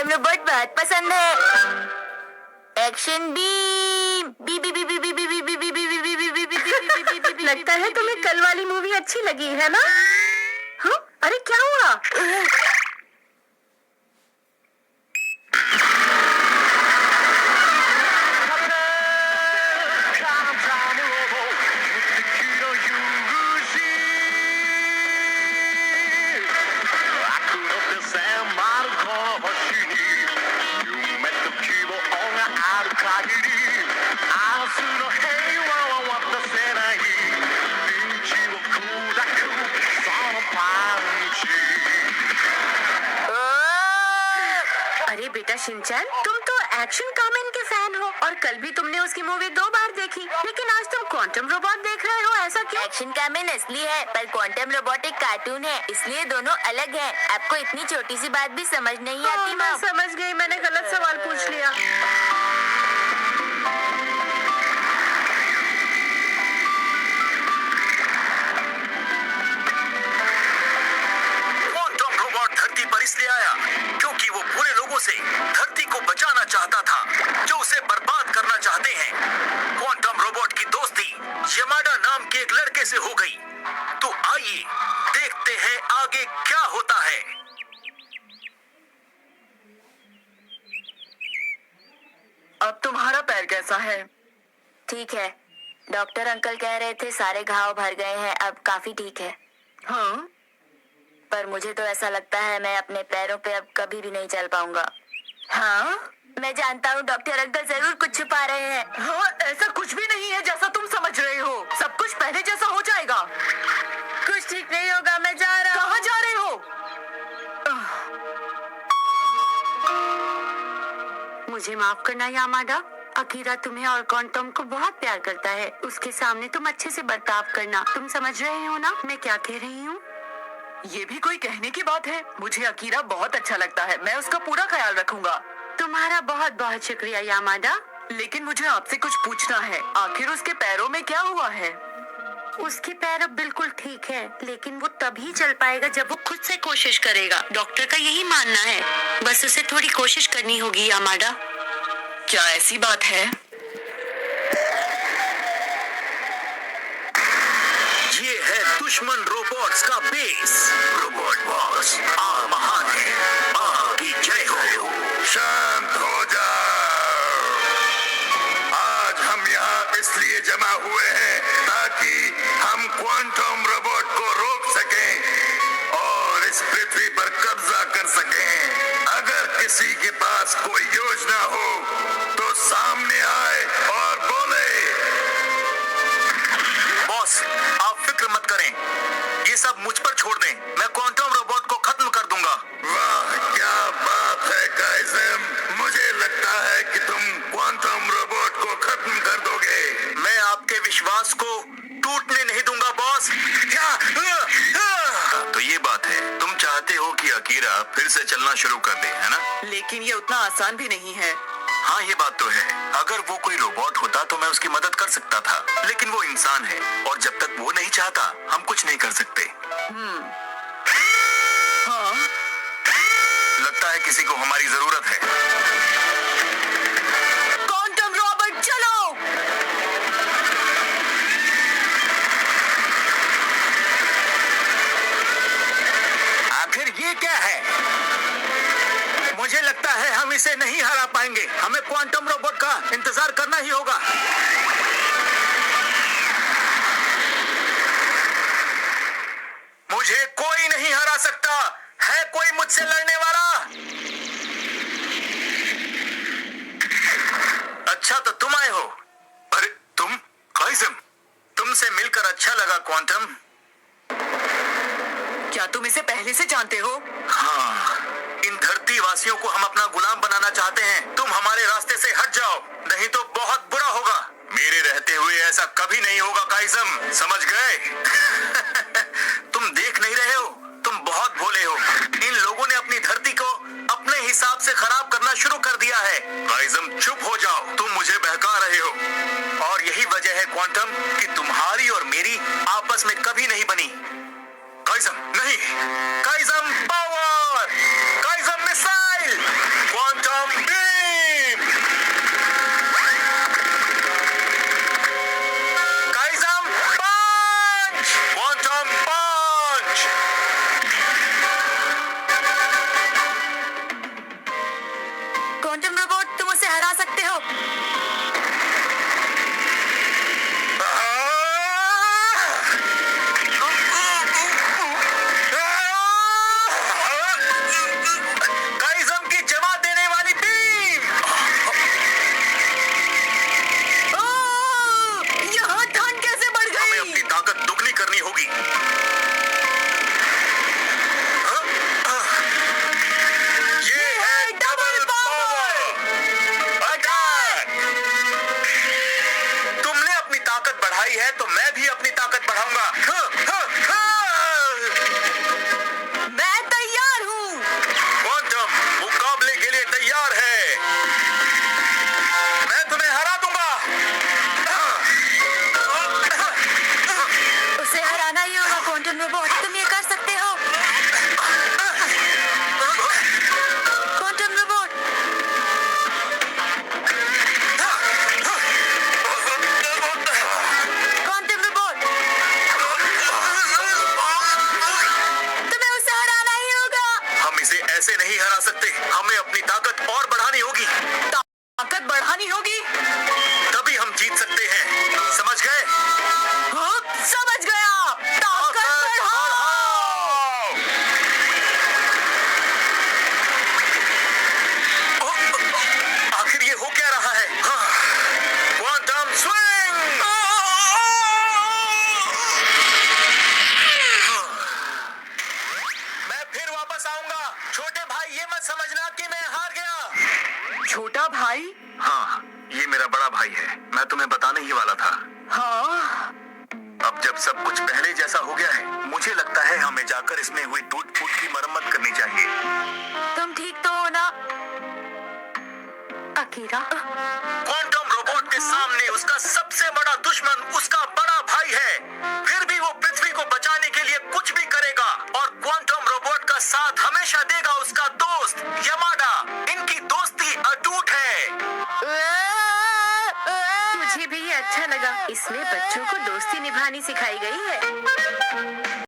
Quantum robot बहुत पसंद है। Action beam. बी बी बी बी बी बी बी बी बी बी बी बी बी बी बी बी बी। लगता है तुम्हें कल वाली मूवी अच्छी लगी है ना? हाँ, अरे क्या हुआ? अरे बेटा शिनचैन, तुम तो एक्शन कामेन के फैन हो और कल भी तुमने उसकी मूवी 2 बार देखी, लेकिन आज तुम क्वांटम रोबोट देख रहे हो, ऐसा क्यों? एक्शन कामेन असली है पर क्वांटम रोबोट एक कार्टून है, इसलिए दोनों अलग हैं। आपको इतनी छोटी सी बात भी समझ नहीं आती? मैं समझ गई, मैंने गलत सवाल पूछ लिया। क्वांटम रोबोट धरती पर इसलिए आया क्योंकि वो बुरे लोगों से धरती को बचाना चाहता था जो उसे बर्बाद करना चाहते हैं। क्वांटम रोबोट की दोस्ती यमाडा नाम के एक लड़के से हो गई। तो आइए देखते हैं आगे क्या होता है। अब तुम्हारा पैर कैसा है? ठीक है, डॉक्टर अंकल कह रहे थे सारे घाव भर गए हैं, अब काफी ठीक है। हाँ, पर मुझे तो ऐसा लगता है मैं अपने पैरों पे अब कभी भी नहीं चल पाऊंगा। हाँ, मैं जानता हूँ डॉक्टर अंकल जरूर कुछ छुपा रहे हैं। हाँ, ऐसा कुछ भी नहीं है जैसा तुम समझ रहे हो। सब कुछ पहले जैसा हो जाएगा। कुछ ठीक नहीं होगा, मैं जा रहा हूँ। कहाँ जा रहे हो? मुझे माफ करना यामाडा, अकीरा तुम्हें और क्वांटम को बहुत प्यार करता है। उसके सामने तुम अच्छे से बर्ताव करना। तुम समझ रहे हो ना मैं क्या कह रही हूँ? ये भी कोई कहने की बात है। मुझे अकीरा बहुत अच्छा लगता है, मैं उसका पूरा ख्याल रखूंगा। तुम्हारा बहुत बहुत शुक्रिया यामाडा। लेकिन मुझे आपसे कुछ पूछना है, आखिर उसके पैरों में क्या हुआ है? उसके पैर अब बिल्कुल ठीक है, लेकिन वो तभी चल पाएगा जब वो खुद से कोशिश करेगा। डॉक्टर का यही मानना है, बस उसे थोड़ी कोशिश करनी होगी यामाडा। क्या ऐसी बात है? ये है दुश्मन रोबोट्स का बेस। रोबोट बॉस आ महान है, आपकी जय हो। शांत हो जाओ। आज हम यहाँ इसलिए जमा हुए हैं ताकि हम क्वांटम रोबोट को रोक सकें और इस पृथ्वी पर कब्जा कर सकें। अगर किसी के पास कोई योजना हो तो सामने आए और बोले। बॉस, आप फिक्र मत करें, ये सब मुझ पर छोड़ दें, मैं क्वांटम रोबोट को खत्म कर दूंगा। वाह, क्या बात है काइज़म। मुझे लगता है कि तुम क्वांटम रोबोट को खत्म कर दोगे। मैं आपके विश्वास को टूटने नहीं दूंगा बॉस। तो ये बात है, तुम चाहते हो कि अकीरा फिर से चलना शुरू कर दे, है ना? लेकिन ये उतना आसान भी नहीं है। हाँ, ये बात तो है। अगर वो कोई रोबोट होता तो मैं उसकी मदद कर सकता था, लेकिन वो इंसान है और जब तक वो नहीं चाहता हम कुछ नहीं कर सकते। हाँ, लगता है किसी को हमारी जरूरत है। क्वांटम रोबोट चलो। आखिर ये क्या है? मुझे लगता है हम इसे नहीं हरा पाएंगे। हमें क्वांटम रोबोट का इंतजार करना ही होगा। मुझे कोई नहीं हरा सकता। है कोई मुझसे लड़ने वाला? अच्छा, तो तुम आए हो। अरे तुम काइज़म, तुमसे मिलकर अच्छा लगा क्वांटम। क्या तुम इसे पहले से जानते हो? हाँ, इन धरती वासियों को हम अपना गुलाम बनाना चाहते हैं। तुम हमारे रास्ते से हट जाओ, नहीं तो बहुत बुरा होगा। मेरे रहते हुए ऐसा कभी नहीं होगा काइज़म, समझ गए? तुम देख नहीं रहे हो, तुम बहुत भोले हो। इन लोगों ने अपनी धरती को अपने हिसाब से खराब करना शुरू कर दिया है। काइज़म चुप हो जाओ, तुम मुझे बहका रहे हो। और यही वजह है क्वांटम कि तुम्हारी और मेरी आपस में कभी नहीं बनी। काइज़म नहीं, काइज़म पावर, काइज़म मिसाइल। काइज़म की जमा देने वाली बीम। यहाँ ठंड कैसे बढ़ हमें अपनी गई? ताकत दुगनी करनी होगी। ये है डबल पावर अटैक। तुमने अपनी ताकत बढ़ाई है तो मैं भी अपनी ताकत बढ़ाऊंगा। मैं तैयार हूँ। क्वांटम मुकाबले के लिए तैयार है। मैं तुम्हें हरा दूंगा। उसे हराना ही होगा क्वांटम रोबोट, तुम ये कर सकते हो। क्वांटम रोबोट, क्वांटम रोबोट, तुम्हें उसे हराना ही होगा। हम इसे ऐसे नहीं हरा सकते। हमें अपनी ताकत और बढ़ानी होगी। ताकत बढ़ानी होगी। तभी हम जीत सकते हैं। समझ गए? हाँ, समझ गया। ताकत बढ़ाओ। आखिर ये हो क्या रहा है? Quantum swing. मैं फिर वापस आऊंगा। छोटे भाई, ये मत समझना कि मैं हार गया। छोटा भाई? हाँ, ये मेरा बड़ा भाई है। मैं तुम्हें बताने ही वाला था। हाँ, अब जब सब कुछ पहले जैसा हो गया है, मुझे लगता है हमें जाकर इसमें हुई टूट-फूट की मरम्मत करनी चाहिए। तुम ठीक तो हो ना अकीरा? क्वांटम रोबोट के सामने उसका सबसे बड़ा दुश्मन उसका बड़ा भाई है। फिर भी वो पृथ्वी को बचाने के लिए कुछ भी करेगा और क्वांटम रोबोट का साथ हमेशा देगा उसका दोस्त यमाडा। इनकी दोस्ती अटूट है। मुझे भी ये अच्छा लगा। इसमें बच्चों को दोस्ती निभानी सिखाई गई है।